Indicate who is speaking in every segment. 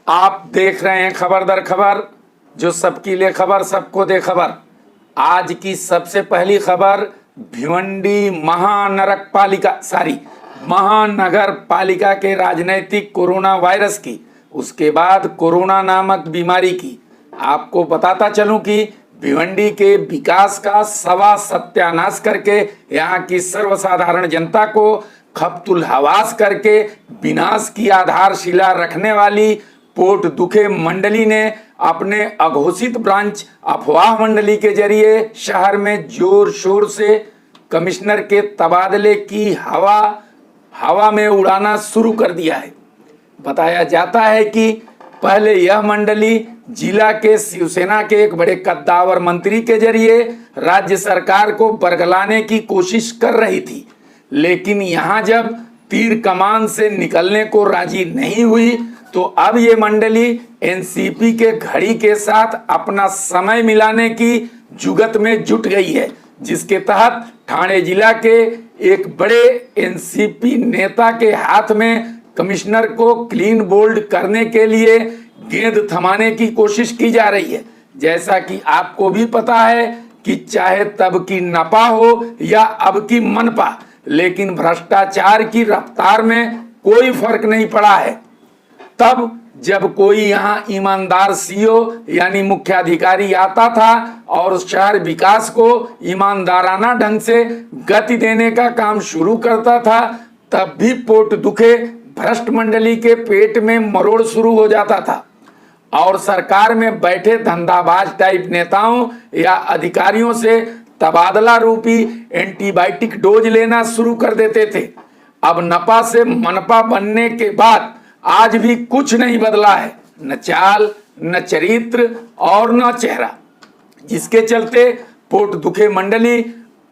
Speaker 1: आप देख रहे हैं खबर दर खबर, जो सबकी लिए खबर सबको दे खबर। आज की सबसे पहली खबर भिवंडी महानगर पालिका के राजनैतिक कोरोना वायरस की, उसके बाद कोरोना नामक बीमारी की। आपको बताता चलूं कि भिवंडी के विकास का सवा सत्यानाश करके यहाँ की सर्वसाधारण जनता को खपतुल हवास करके विनाश की आधारशिला रखने वाली पोर्ट दुखे मंडली ने अपने अघोषित ब्रांच अफवाह मंडली के जरिए शहर में जोर शोर से कमिश्नर के तबादले की हवा में उड़ाना शुरू कर दिया है। बताया जाता है कि पहले यह मंडली जिला के शिवसेना के एक बड़े कद्दावर मंत्री के जरिए राज्य सरकार को बरगलाने की कोशिश कर रही थी, लेकिन यहाँ जब तीर कमान से निकलने को राजी नहीं हुई तो अब ये मंडली एनसीपी के घड़ी के साथ अपना समय मिलाने की जुगत में जुट गई है, जिसके तहत ठाणे जिला के एक बड़े एनसीपी नेता के हाथ में कमिश्नर को क्लीन बोल्ड करने के लिए गेंद थमाने की कोशिश की जा रही है। जैसा कि आपको भी पता है कि चाहे तब की नपा हो या अब की मनपा, लेकिन भ्रष्टाचार की रफ्तार में कोई फर्क नहीं पड़ा है। तब जब कोई यहाँ ईमानदार सीओ यानी मुख्याधिकारी आता था और शहर विकास को ईमानदाराना ढंग से गति देने का काम शुरू करता था, तब भी पोर्ट दुखे भ्रष्ट मंडली के पेट में मरोड़ शुरू हो जाता था और सरकार में बैठे धंधाबाज टाइप नेताओं या अधिकारियों से तबादला रूपी एंटीबायोटिक डोज लेना शुरू कर देते थे। अब नपा से मनपा बनने के बाद आज भी कुछ नहीं बदला है, न चाल, न चरित्र और न चेहरा, जिसके चलते पोर्ट दुखे मंडली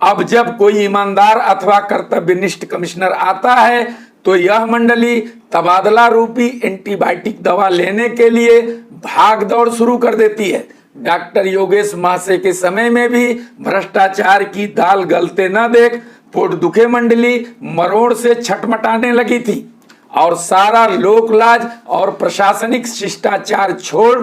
Speaker 1: अब जब कोई ईमानदार अथवा कर्तव्यनिष्ठ कमिश्नर आता है तो यह मंडली तबादला रूपी एंटीबायोटिक दवा लेने के लिए भाग दौड़ शुरू कर देती है। डॉक्टर योगेश महाशय के समय में भी भ्रष्टाचार की दाल गलते न देख पोर्ट दुखे मंडली मरोड़ से छटमटाने लगी थी और सारा लोकलाज और प्रशासनिक शिष्टाचार छोड़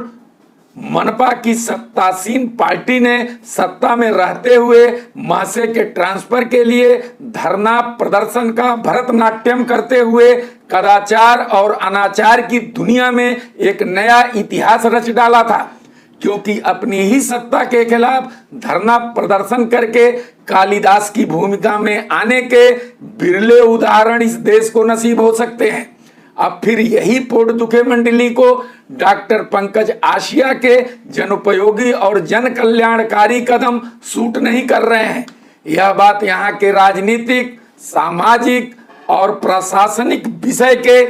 Speaker 1: मनपा की सत्तासीन पार्टी ने सत्ता में रहते हुए महाशय के ट्रांसफर के लिए धरना प्रदर्शन का भरतनाट्यम करते हुए कदाचार और अनाचार की दुनिया में एक नया इतिहास रच डाला था, क्योंकि अपनी ही सत्ता के खिलाफ धरना प्रदर्शन करके कालिदास की भूमिका में आने के बिरले उदाहरण इस देश को नसीब हो सकते हैं। अब फिर यही पोर्ट दुखे मंडली को डॉक्टर पंकज आशिया के जनोपयोगी और जन कल्याणकारी कदम सूट नहीं कर रहे हैं। यह बात यहाँ के राजनीतिक, सामाजिक और प्रशासनिक विषय के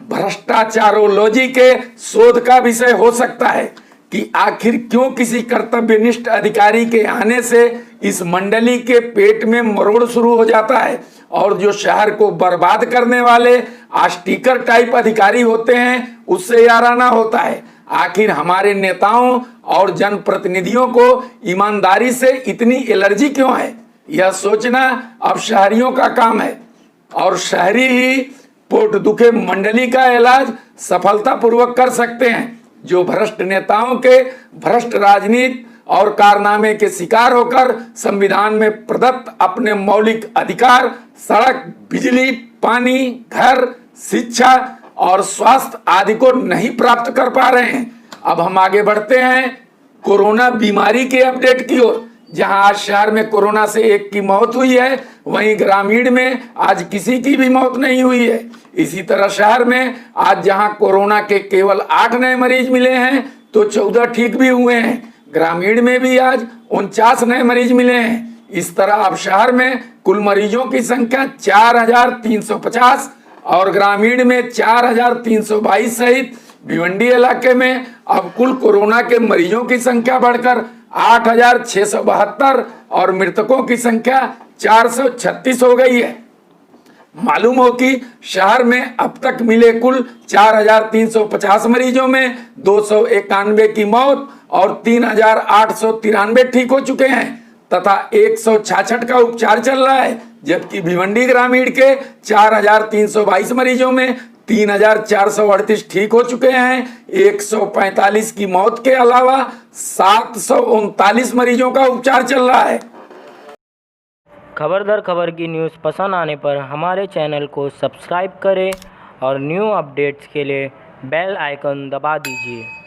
Speaker 1: भ्रष्टाचारोलॉजी के शोध का विषय हो सकता है कि आखिर क्यों किसी कर्तव्यनिष्ठ अधिकारी के आने से इस मंडली के पेट में मरोड़ शुरू हो जाता है और जो शहर को बर्बाद करने वाले आस्टिकर टाइप अधिकारी होते हैं उससे याराना होता है। आखिर हमारे नेताओं और जनप्रतिनिधियों को ईमानदारी से इतनी एलर्जी क्यों है, यह सोचना अब शहरियों का काम है और शहरी ही पोर्ट दुखे मंडली का इलाज सफलतापूर्वक कर सकते हैं, जो भ्रष्ट नेताओं के भ्रष्ट राजनीति और कारनामे के शिकार होकर संविधान में प्रदत्त अपने मौलिक अधिकार सड़क, बिजली, पानी, घर, शिक्षा और स्वास्थ्य आदि को नहीं प्राप्त कर पा रहे हैं। अब हम आगे बढ़ते हैं कोरोना बीमारी के अपडेट की ओर, जहां आज शहर में कोरोना से एक की मौत हुई है, वहीं ग्रामीण में आज किसी की भी मौत नहीं हुई है। इसी तरह शहर में आज जहां कोरोना के केवल 8 नए मरीज मिले हैं तो 14 ठीक भी हुए हैं। ग्रामीण में भी आज 49 नए मरीज मिले हैं। इस तरह अब शहर में कुल मरीजों की संख्या 4350 और ग्रामीण में 4322 सहित भिवंडी इलाके में अब कुल कोरोना के मरीजों की संख्या बढ़कर 8672 और मृतकों की संख्या 436 हो गई है। मालूम हो कि शहर में अब तक मिले कुल 4350 मरीजों में 291 की मौत और 3893 ठीक हो चुके हैं तथा 166 का उपचार चल रहा है, जबकि भिवंडी ग्रामीण के 4322 मरीजों में 3,438 ठीक हो चुके हैं। 145 की मौत के अलावा 739 मरीजों का उपचार चल रहा है।
Speaker 2: खबर दर खबर की न्यूज़ पसंद आने पर हमारे चैनल को सब्सक्राइब करें और न्यू अपडेट्स के लिए बेल आइकन दबा दीजिए।